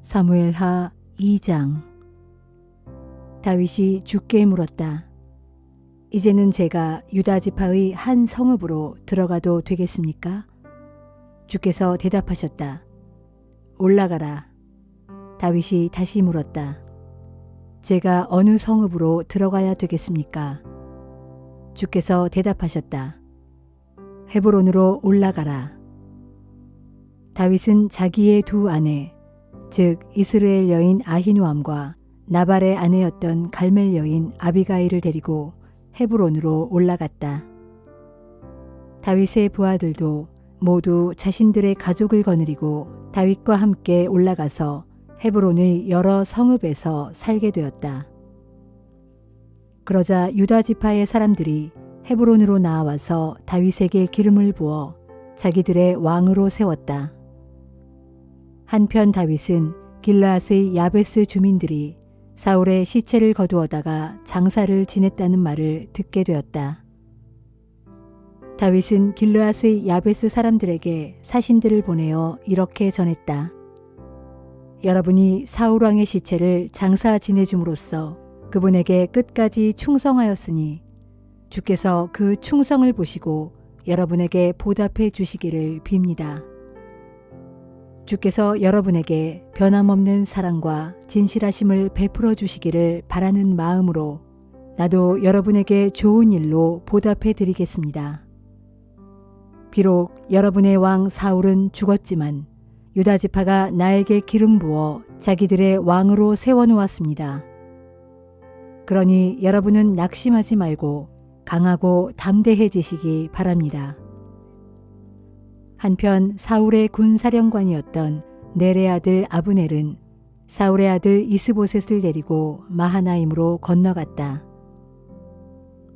사무엘하 2장. 다윗이 주께 물었다. 이제는 제가 유다 지파의 한 성읍으로 들어가도 되겠습니까? 주께서 대답하셨다. 올라가라. 다윗이 다시 물었다. 제가 어느 성읍으로 들어가야 되겠습니까? 주께서 대답하셨다. 헤브론으로 올라가라. 다윗은 자기의 두 아내, 즉 이스라엘 여인 아히노암과 나발의 아내였던 갈멜 여인 아비가일을 데리고 헤브론으로 올라갔다. 다윗의 부하들도 모두 자신들의 가족을 거느리고 다윗과 함께 올라가서 헤브론의 여러 성읍에서 살게 되었다. 그러자 유다 지파의 사람들이 헤브론으로 나와서 다윗에게 기름을 부어 자기들의 왕으로 세웠다. 한편 다윗은 길르앗의 야베스 주민들이 사울의 시체를 거두어다가 장사를 지냈다는 말을 듣게 되었다. 다윗은 길르앗의 야베스 사람들에게 사신들을 보내어 이렇게 전했다. 여러분이 사울 왕의 시체를 장사 지내줌으로써 그분에게 끝까지 충성하였으니 주께서 그 충성을 보시고 여러분에게 보답해 주시기를 빕니다. 주께서 여러분에게 변함없는 사랑과 진실하심을 베풀어 주시기를 바라는 마음으로 나도 여러분에게 좋은 일로 보답해 드리겠습니다. 비록 여러분의 왕 사울은 죽었지만 유다 지파가 나에게 기름 부어 자기들의 왕으로 세워놓았습니다. 그러니 여러분은 낙심하지 말고 강하고 담대해지시기 바랍니다. 한편 사울의 군사령관이었던 넬의 아들 아브넬은 사울의 아들 이스보셋을 데리고 마하나임으로 건너갔다.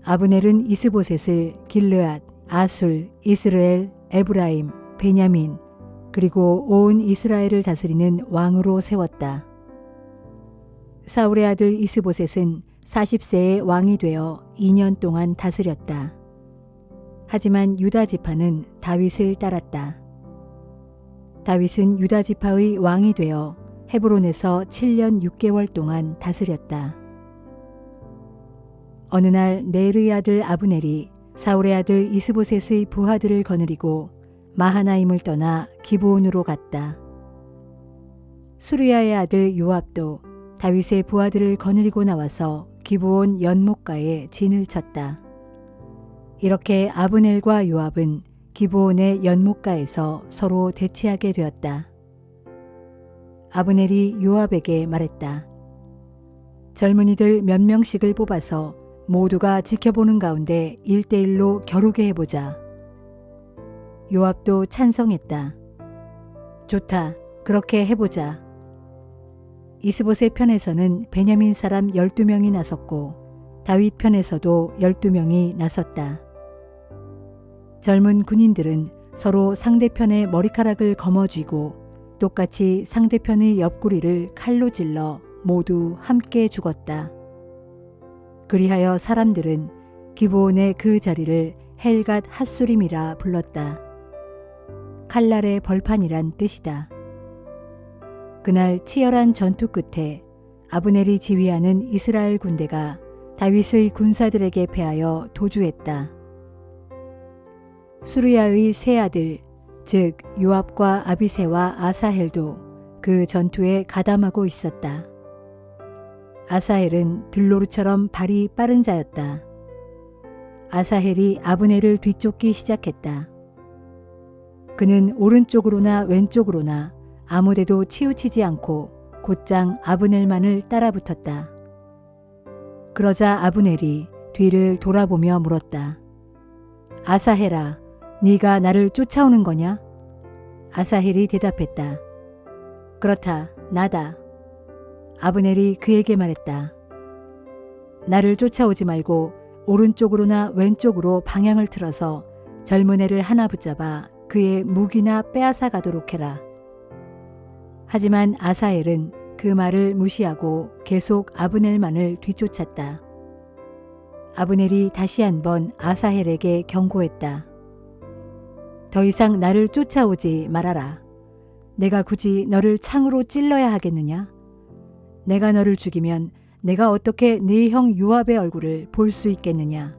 아브넬은 이스보셋을 길르앗, 아술, 이스라엘, 에브라임, 베냐민 그리고 온 이스라엘을 다스리는 왕으로 세웠다. 사울의 아들 이스보셋은 40세에 왕이 되어 2년 동안 다스렸다. 하지만 유다 지파는 다윗을 따랐다. 다윗은 유다 지파의 왕이 되어 헤브론에서 7년 6개월 동안 다스렸다. 어느 날 넬의 아들 아브넬이 사울의 아들 이스보셋의 부하들을 거느리고 마하나임을 떠나 기브온으로 갔다. 수르야의 아들 요압도 다윗의 부하들을 거느리고 나와서 기브온 연못가에 진을 쳤다. 이렇게 아브넬과 요압은 기브온의 연못가에서 서로 대치하게 되었다. 아브넬이 요압에게 말했다. 젊은이들 몇 명씩을 뽑아서 모두가 지켜보는 가운데 1대1로 겨루게 해보자. 요압도 찬성했다. 좋다. 그렇게 해보자. 이스보셋 편에서는 베냐민 사람 12명이 나섰고 다윗 편에서도 12명이 나섰다. 젊은 군인들은 서로 상대편의 머리카락을 거머쥐고 똑같이 상대편의 옆구리를 칼로 찔러 모두 함께 죽었다. 그리하여 사람들은 기브온의 그 자리를 헬갓 핫수림이라 불렀다. 칼날의 벌판이란 뜻이다. 그날 치열한 전투 끝에 아브넬이 지휘하는 이스라엘 군대가 다윗의 군사들에게 패하여 도주했다. 수르야의 세 아들, 즉 요압과 아비새와 아사헬도 그 전투에 가담하고 있었다. 아사헬은 들로루처럼 발이 빠른 자였다. 아사헬이 아브넬을 뒤쫓기 시작했다. 그는 오른쪽으로나 왼쪽으로나 아무데도 치우치지 않고 곧장 아브넬만을 따라붙었다. 그러자 아브넬이 뒤를 돌아보며 물었다. 아사헬아, 네가 나를 쫓아오는 거냐? 아사헬이 대답했다. 그렇다, 나다. 아브넬이 그에게 말했다. 나를 쫓아오지 말고 오른쪽으로나 왼쪽으로 방향을 틀어서 젊은 애를 하나 붙잡아 그의 무기나 빼앗아 가도록 해라. 하지만 아사헬은 그 말을 무시하고 계속 아브넬만을 뒤쫓았다. 아브넬이 다시 한번 아사헬에게 경고했다. 더 이상 나를 쫓아오지 말아라. 내가 굳이 너를 창으로 찔러야 하겠느냐? 내가 너를 죽이면 내가 어떻게 네 형 요압의 얼굴을 볼 수 있겠느냐?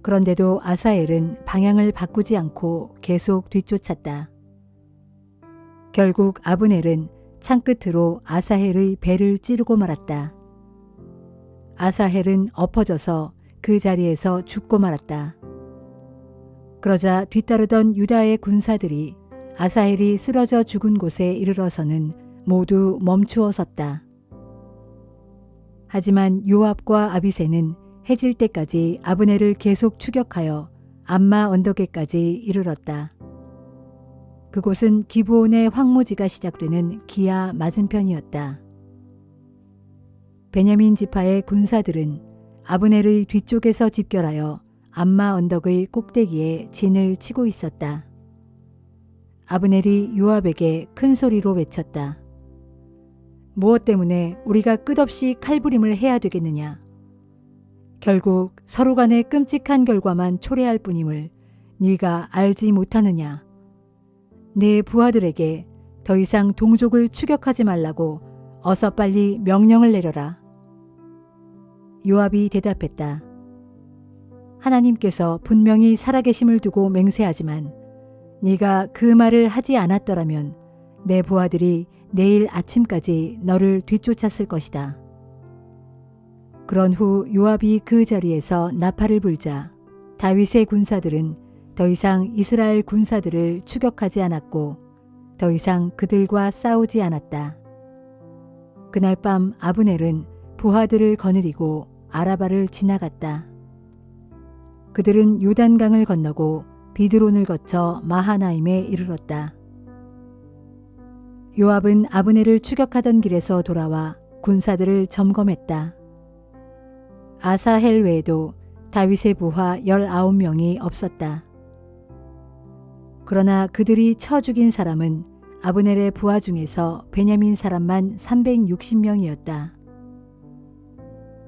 그런데도 아사헬은 방향을 바꾸지 않고 계속 뒤쫓았다. 결국 아브넬은 창끝으로 아사헬의 배를 찌르고 말았다. 아사헬은 엎어져서 그 자리에서 죽고 말았다. 그러자 뒤따르던 유다의 군사들이 아사헬이 쓰러져 죽은 곳에 이르러서는 모두 멈추어 섰다. 하지만 요압과 아비새는 해질 때까지 아브넬을 계속 추격하여 암마 언덕에까지 이르렀다. 그곳은 기브온의 황무지가 시작되는 기아 맞은편이었다. 베냐민 지파의 군사들은 아브넬의 뒤쪽에서 집결하여 암마 언덕의 꼭대기에 진을 치고 있었다. 아브넬이 요압에게 큰 소리로 외쳤다. 무엇 때문에 우리가 끝없이 칼부림을 해야 되겠느냐? 결국 서로 간의 끔찍한 결과만 초래할 뿐임을 네가 알지 못하느냐? 네 부하들에게 더 이상 동족을 추격하지 말라고 어서 빨리 명령을 내려라. 요압이 대답했다. 하나님께서 분명히 살아계심을 두고 맹세하지만 네가 그 말을 하지 않았더라면 내 부하들이 내일 아침까지 너를 뒤쫓았을 것이다. 그런 후 요압이 그 자리에서 나팔을 불자 다윗의 군사들은 더 이상 이스라엘 군사들을 추격하지 않았고 더 이상 그들과 싸우지 않았다. 그날 밤 아브넬은 부하들을 거느리고 아라바를 지나갔다. 그들은 요단강을 건너고 비드론을 거쳐 마하나임에 이르렀다. 요압은 아브넬을 추격하던 길에서 돌아와 군사들을 점검했다. 아사헬 외에도 다윗의 부하 19명이 없었다. 그러나 그들이 쳐 죽인 사람은 아브넬의 부하 중에서 베냐민 사람만 360명이었다.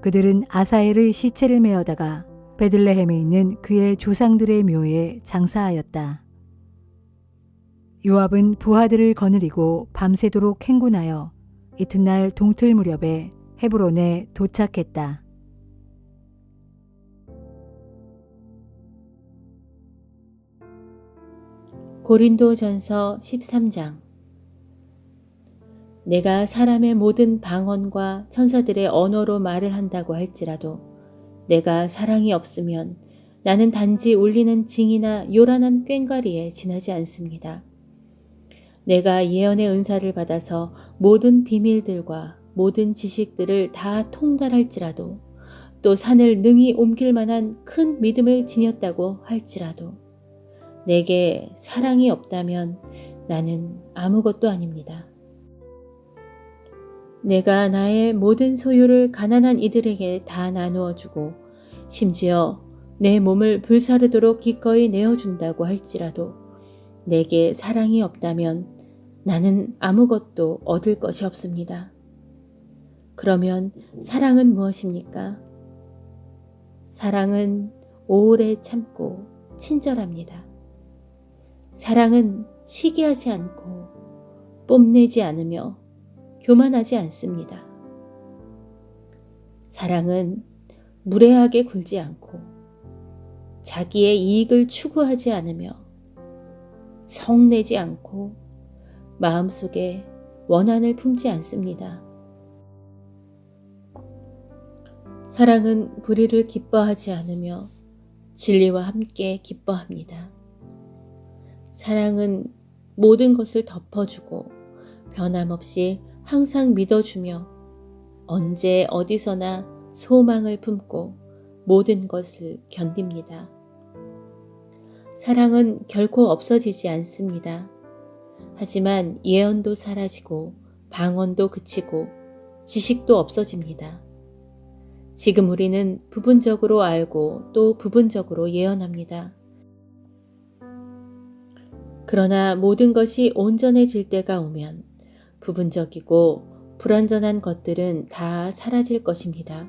그들은 아사헬의 시체를 메어다가 베들레헴에 있는 그의 조상들의 묘에 장사하였다. 요압은 부하들을 거느리고 밤새도록 행군하여 이튿날 동틀 무렵에 헤브론에 도착했다. 고린도전서 13장. 내가 사람의 모든 방언과 천사들의 언어로 말을 한다고 할지라도 내가 사랑이 없으면 나는 단지 울리는 징이나 요란한 꽹과리에 지나지 않습니다. 내가 예언의 은사를 받아서 모든 비밀들과 모든 지식들을 다 통달할지라도 또 산을 능히 옮길 만한 큰 믿음을 지녔다고 할지라도 내게 사랑이 없다면 나는 아무것도 아닙니다. 내가 나의 모든 소유를 가난한 이들에게 다 나누어 주고 심지어 내 몸을 불사르도록 기꺼이 내어준다고 할지라도 내게 사랑이 없다면 나는 아무것도 얻을 것이 없습니다. 그러면 사랑은 무엇입니까? 사랑은 오래 참고 친절합니다. 사랑은 시기하지 않고 뽐내지 않으며 교만하지 않습니다. 사랑은 무례하게 굴지 않고 자기의 이익을 추구하지 않으며 성내지 않고 마음속에 원한을 품지 않습니다. 사랑은 불의를 기뻐하지 않으며 진리와 함께 기뻐합니다. 사랑은 모든 것을 덮어주고 변함없이 항상 믿어주며 언제 어디서나 소망을 품고 모든 것을 견딥니다. 사랑은 결코 없어지지 않습니다. 하지만 예언도 사라지고 방언도 그치고 지식도 없어집니다. 지금 우리는 부분적으로 알고 또 부분적으로 예언합니다. 그러나 모든 것이 온전해질 때가 오면 부분적이고 불완전한 것들은 다 사라질 것입니다.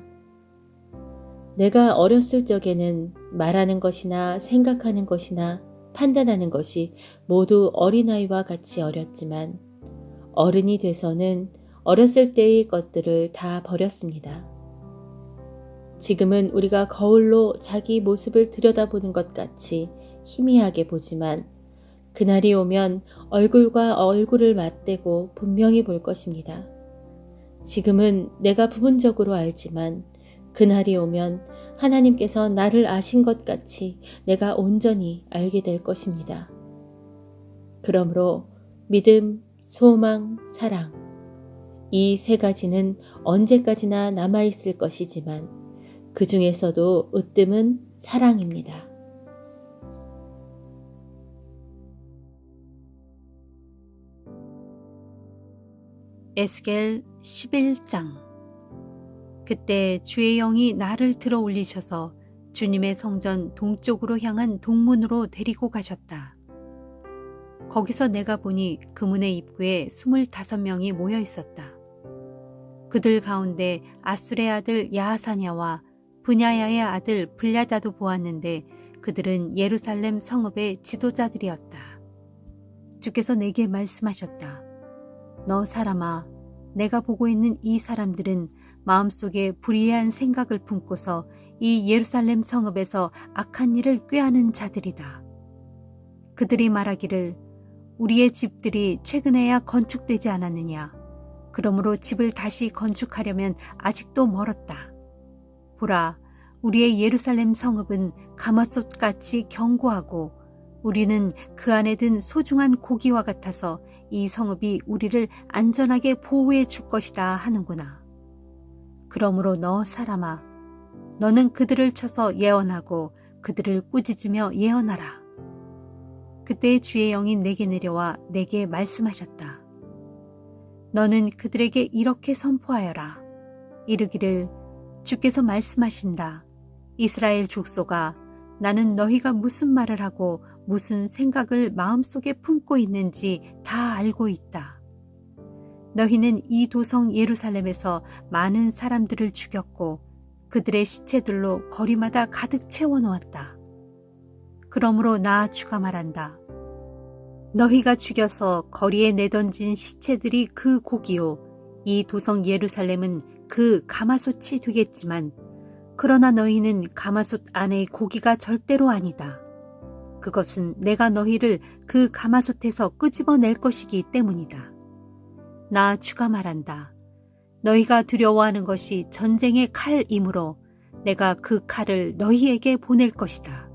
내가 어렸을 적에는 말하는 것이나 생각하는 것이나 판단하는 것이 모두 어린아이와 같이 어렸지만 어른이 돼서는 어렸을 때의 것들을 다 버렸습니다. 지금은 우리가 거울로 자기 모습을 들여다보는 것 같이 희미하게 보지만 그날이 오면 얼굴과 얼굴을 맞대고 분명히 볼 것입니다. 지금은 내가 부분적으로 알지만 그날이 오면 하나님께서 나를 아신 것 같이 내가 온전히 알게 될 것입니다. 그러므로 믿음, 소망, 사랑 이 세 가지는 언제까지나 남아있을 것이지만 그 중에서도 으뜸은 사랑입니다. 에스겔 11장. 그때 주의 영이 나를 들어 올리셔서 주님의 성전 동쪽으로 향한 동문으로 데리고 가셨다. 거기서 내가 보니 그 문의 입구에 25명이 모여 있었다. 그들 가운데 아술의 아들 야하사냐와 브냐야의 아들 블야다도 보았는데 그들은 예루살렘 성읍의 지도자들이었다. 주께서 내게 말씀하셨다. 너 사람아, 내가 보고 있는 이 사람들은 마음속에 불의한 생각을 품고서 이 예루살렘 성읍에서 악한 일을 꾀하는 자들이다. 그들이 말하기를 우리의 집들이 최근에야 건축되지 않았느냐. 그러므로 집을 다시 건축하려면 아직도 멀었다. 보라, 우리의 예루살렘 성읍은 가마솥같이 견고하고 우리는 그 안에 든 소중한 고기와 같아서 이 성읍이 우리를 안전하게 보호해 줄 것이다 하는구나. 그러므로 너 사람아, 너는 그들을 쳐서 예언하고 그들을 꾸짖으며 예언하라. 그때 주의 영이 내게 내려와 내게 말씀하셨다. 너는 그들에게 이렇게 선포하여라. 이르기를 주께서 말씀하신다. 이스라엘 족속아, 나는 너희가 무슨 말을 하고 무슨 생각을 마음속에 품고 있는지 다 알고 있다. 너희는 이 도성 예루살렘에서 많은 사람들을 죽였고 그들의 시체들로 거리마다 가득 채워놓았다. 그러므로 나 주가 말한다. 너희가 죽여서 거리에 내던진 시체들이 그 고기요. 이 도성 예루살렘은 그 가마솥이 되겠지만 그러나 너희는 가마솥 안의 고기가 절대로 아니다. 그것은 내가 너희를 그 가마솥에서 끄집어낼 것이기 때문이다. 나 주가 말한다. 너희가 두려워하는 것이 전쟁의 칼이므로 내가 그 칼을 너희에게 보낼 것이다.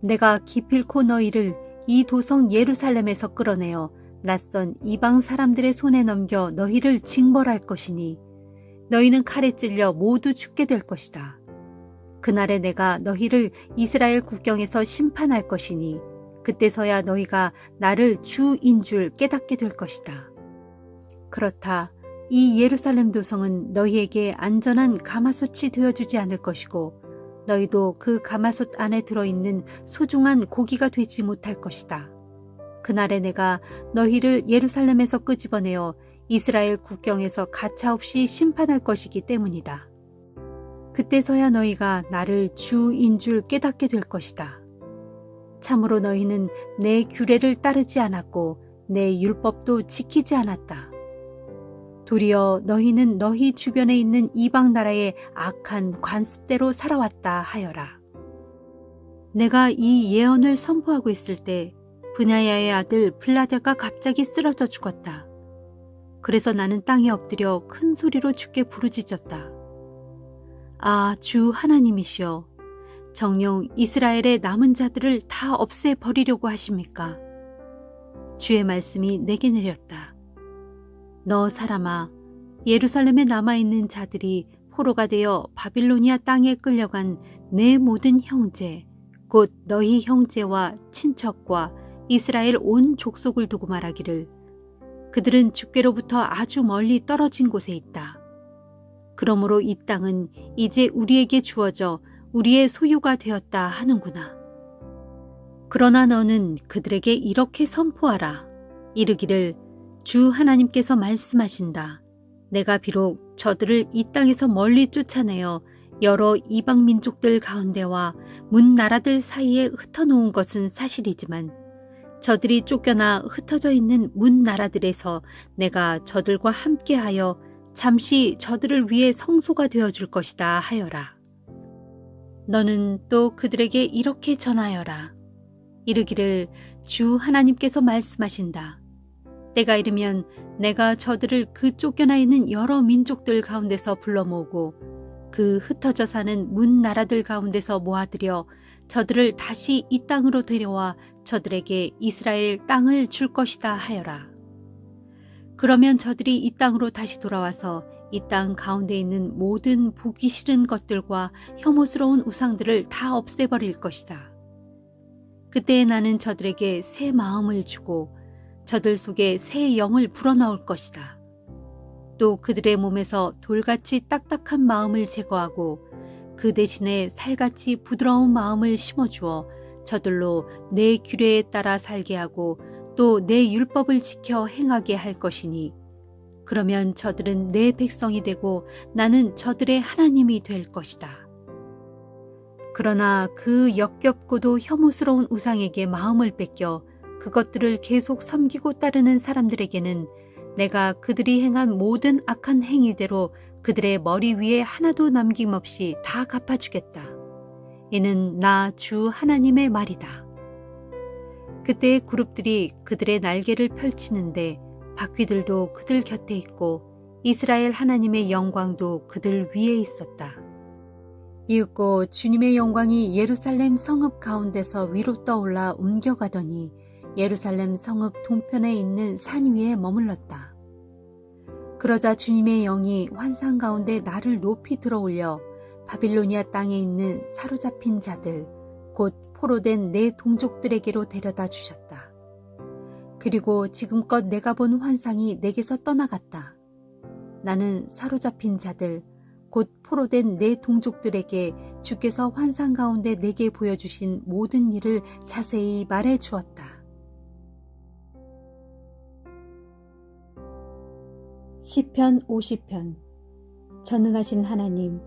내가 기필코 너희를 이 도성 예루살렘에서 끌어내어 낯선 이방 사람들의 손에 넘겨 너희를 징벌할 것이니 너희는 칼에 찔려 모두 죽게 될 것이다. 그날에 내가 너희를 이스라엘 국경에서 심판할 것이니 그때서야 너희가 나를 주인 줄 깨닫게 될 것이다. 그렇다. 이 예루살렘 도성은 너희에게 안전한 가마솥이 되어주지 않을 것이고 너희도 그 가마솥 안에 들어있는 소중한 고기가 되지 못할 것이다. 그날에 내가 너희를 예루살렘에서 끄집어내어 이스라엘 국경에서 가차없이 심판할 것이기 때문이다. 그때서야 너희가 나를 주인 줄 깨닫게 될 것이다. 참으로 너희는 내 규례를 따르지 않았고 내 율법도 지키지 않았다. 도리어 너희는 너희 주변에 있는 이방 나라의 악한 관습대로 살아왔다 하여라. 내가 이 예언을 선포하고 있을 때 브냐야의 아들 블라다가 갑자기 쓰러져 죽었다. 그래서 나는 땅에 엎드려 큰 소리로 주께 부르짖었다. 아, 주 하나님이시여, 정녕 이스라엘의 남은 자들을 다 없애버리려고 하십니까? 주의 말씀이 내게 내렸다. 너 사람아, 예루살렘에 남아있는 자들이 포로가 되어 바빌로니아 땅에 끌려간 내 모든 형제, 곧 너희 형제와 친척과 이스라엘 온 족속을 두고 말하기를 그들은 주께로부터 아주 멀리 떨어진 곳에 있다. 그러므로 이 땅은 이제 우리에게 주어져 우리의 소유가 되었다 하는구나. 그러나 너는 그들에게 이렇게 선포하라. 이르기를 주 하나님께서 말씀하신다. 내가 비록 저들을 이 땅에서 멀리 쫓아내어 여러 이방 민족들 가운데와 문 나라들 사이에 흩어놓은 것은 사실이지만 저들이 쫓겨나 흩어져 있는 문 나라들에서 내가 저들과 함께하여 잠시 저들을 위해 성소가 되어줄 것이다 하여라. 너는 또 그들에게 이렇게 전하여라. 이르기를 주 하나님께서 말씀하신다. 때가 이르면 내가 저들을 그 쫓겨나 있는 여러 민족들 가운데서 불러 모으고 그 흩어져 사는 문 나라들 가운데서 모아들여 저들을 다시 이 땅으로 데려와 저들에게 이스라엘 땅을 줄 것이다 하여라. 그러면 저들이 이 땅으로 다시 돌아와서 이 땅 가운데 있는 모든 보기 싫은 것들과 혐오스러운 우상들을 다 없애버릴 것이다. 그때 나는 저들에게 새 마음을 주고 저들 속에 새 영을 불어넣을 것이다. 또 그들의 몸에서 돌같이 딱딱한 마음을 제거하고 그 대신에 살같이 부드러운 마음을 심어주어 저들로 내 규례에 따라 살게 하고 또 내 율법을 지켜 행하게 할 것이니 그러면 저들은 내 백성이 되고 나는 저들의 하나님이 될 것이다. 그러나 그 역겹고도 혐오스러운 우상에게 마음을 뺏겨 그것들을 계속 섬기고 따르는 사람들에게는 내가 그들이 행한 모든 악한 행위대로 그들의 머리 위에 하나도 남김없이 다 갚아주겠다. 이는 나 주 하나님의 말이다. 그때 그룹들이 그들의 날개를 펼치는데 바퀴들도 그들 곁에 있고 이스라엘 하나님의 영광도 그들 위에 있었다. 이윽고 주님의 영광이 예루살렘 성읍 가운데서 위로 떠올라 옮겨가더니 예루살렘 성읍 동편에 있는 산 위에 머물렀다. 그러자 주님의 영이 환상 가운데 나를 높이 들어올려 바빌로니아 땅에 있는 사로잡힌 자들, 곧 포로된 내 동족들에게로 데려다 주셨다. 그리고 지금껏 내가 본 환상이 내게서 떠나갔다. 나는 사로잡힌 자들, 곧 포로된 내 동족들에게 주께서 환상 가운데 내게 보여주신 모든 일을 자세히 말해 주었다. 시편 50편. 전능하신 하나님,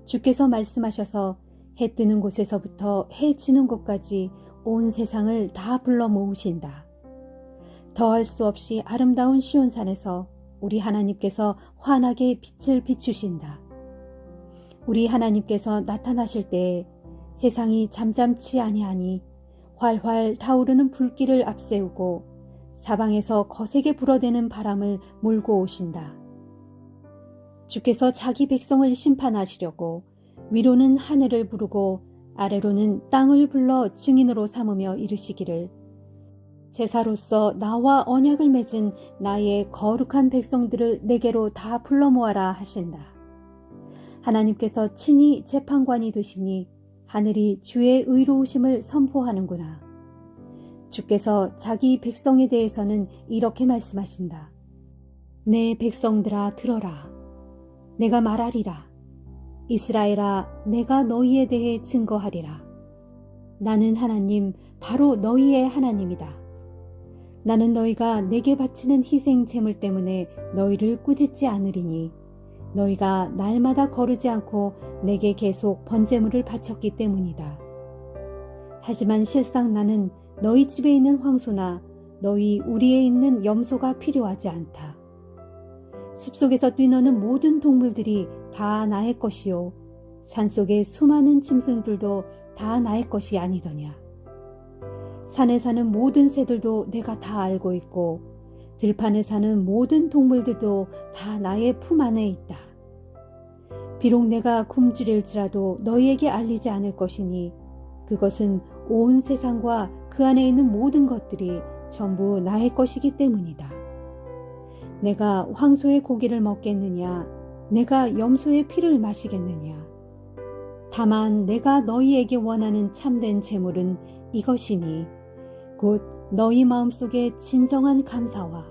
주께서 말씀하셔서 해 뜨는 곳에서부터 해 지는 곳까지 온 세상을 다 불러 모으신다. 더할 수 없이 아름다운 시온산에서 우리 하나님께서 환하게 빛을 비추신다. 우리 하나님께서 나타나실 때에 세상이 잠잠치 아니하니 활활 타오르는 불길을 앞세우고 사방에서 거세게 불어대는 바람을 몰고 오신다. 주께서 자기 백성을 심판하시려고 위로는 하늘을 부르고 아래로는 땅을 불러 증인으로 삼으며 이르시기를 제사로서 나와 언약을 맺은 나의 거룩한 백성들을 내게로 다 불러 모아라 하신다. 하나님께서 친히 재판관이 되시니 하늘이 주의 의로우심을 선포하는구나. 주께서 자기 백성에 대해서는 이렇게 말씀하신다. 내 백성들아 들어라. 내가 말하리라. 이스라엘아 내가 너희에 대해 증거하리라. 나는 하나님 바로 너희의 하나님이다. 나는 너희가 내게 바치는 희생 제물 때문에 너희를 꾸짖지 않으리니 너희가 날마다 거르지 않고 내게 계속 번제물을 바쳤기 때문이다. 하지만 실상 나는 너희 집에 있는 황소나 너희 우리에 있는 염소가 필요하지 않다. 숲속에서 뛰노는 모든 동물들이 다 나의 것이요 산속의 수많은 짐승들도 다 나의 것이 아니더냐. 산에 사는 모든 새들도 내가 다 알고 있고 들판에 사는 모든 동물들도 다 나의 품 안에 있다. 비록 내가 굶주릴지라도 너희에게 알리지 않을 것이니 그것은 온 세상과 그 안에 있는 모든 것들이 전부 나의 것이기 때문이다. 내가 황소의 고기를 먹겠느냐? 내가 염소의 피를 마시겠느냐? 다만 내가 너희에게 원하는 참된 제물은 이것이니 곧 너희 마음속에 진정한 감사와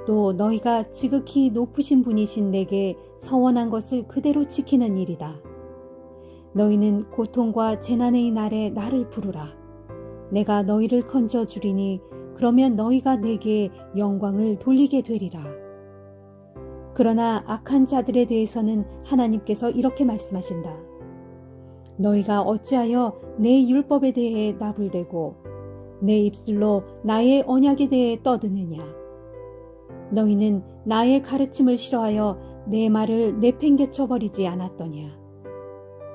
또 너희가 지극히 높으신 분이신 내게 서원한 것을 그대로 지키는 일이다. 너희는 고통과 재난의 날에 나를 부르라. 내가 너희를 건져주리니 그러면 너희가 내게 영광을 돌리게 되리라. 그러나 악한 자들에 대해서는 하나님께서 이렇게 말씀하신다. 너희가 어찌하여 내 율법에 대해 나불대고 내 입술로 나의 언약에 대해 떠드느냐. 너희는 나의 가르침을 싫어하여 내 말을 내팽개쳐 버리지 않았더냐.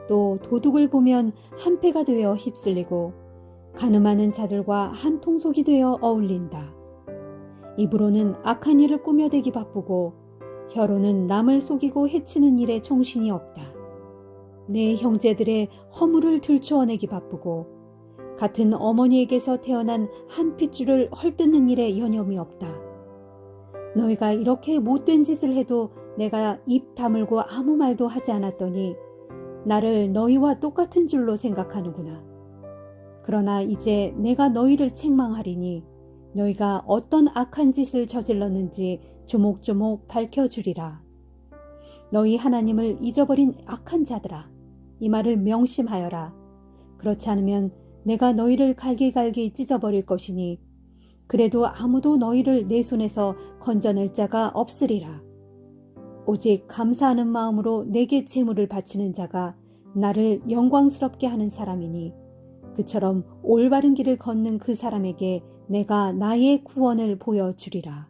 또 도둑을 보면 한패가 되어 휩쓸리고 가늠하는 자들과 한 통속이 되어 어울린다. 입으로는 악한 일을 꾸며대기 바쁘고 혀로는 남을 속이고 해치는 일에 정신이 없다. 내 형제들의 허물을 들추어내기 바쁘고 같은 어머니에게서 태어난 한 핏줄을 헐뜯는 일에 여념이 없다. 너희가 이렇게 못된 짓을 해도 내가 입 다물고 아무 말도 하지 않았더니 나를 너희와 똑같은 줄로 생각하는구나. 그러나 이제 내가 너희를 책망하리니 너희가 어떤 악한 짓을 저질렀는지 조목조목 밝혀주리라. 너희 하나님을 잊어버린 악한 자들아, 이 말을 명심하여라. 그렇지 않으면 내가 너희를 갈기갈기 찢어버릴 것이니 그래도 아무도 너희를 내 손에서 건져낼 자가 없으리라. 오직 감사하는 마음으로 내게 제물을 바치는 자가 나를 영광스럽게 하는 사람이니 그처럼 올바른 길을 걷는 그 사람에게 내가 나의 구원을 보여주리라.